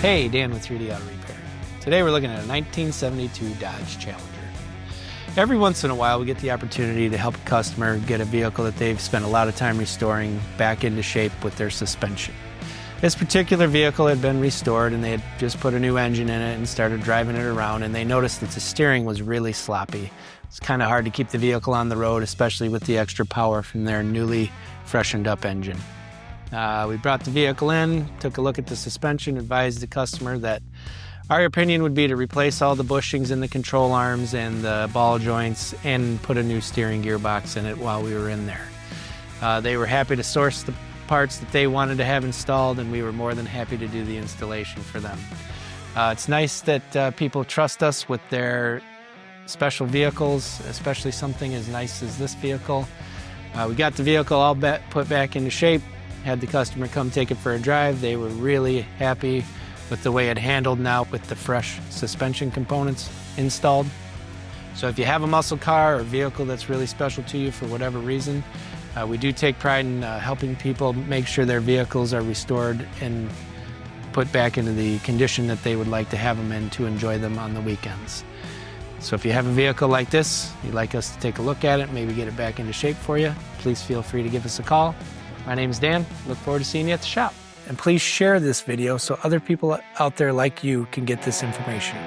Hey, Dan with 3D Auto Repair. Today we're looking at a 1972 Dodge Challenger. Every once in a while we get the opportunity to help a customer get a vehicle that they've spent a lot of time restoring back into shape with their suspension. This particular vehicle had been restored and they had just put a new engine in it and started driving it around, and they noticed that the steering was really sloppy. It's kind of hard to keep the vehicle on the road, especially with the extra power from their newly freshened up engine. We brought the vehicle in, took a look at the suspension, advised the customer that our opinion would be to replace all the bushings in the control arms and the ball joints and put a new steering gearbox in it while we were in there. They were happy to source the parts that they wanted to have installed, and we were more than happy to do the installation for them. It's nice that people trust us with their special vehicles, especially something as nice as this vehicle. We got the vehicle all put back into shape, had the customer come take it for a drive. They were really happy with the way it handled now with the fresh suspension components installed. So if you have a muscle car or a vehicle that's really special to you for whatever reason, we do take pride in helping people make sure their vehicles are restored and put back into the condition that they would like to have them in to enjoy them on the weekends. So if you have a vehicle like this, you'd like us to take a look at it, maybe get it back into shape for you, please feel free to give us a call. My name is Dan. Look forward to seeing you at the shop. And please share this video so other people out there like you can get this information.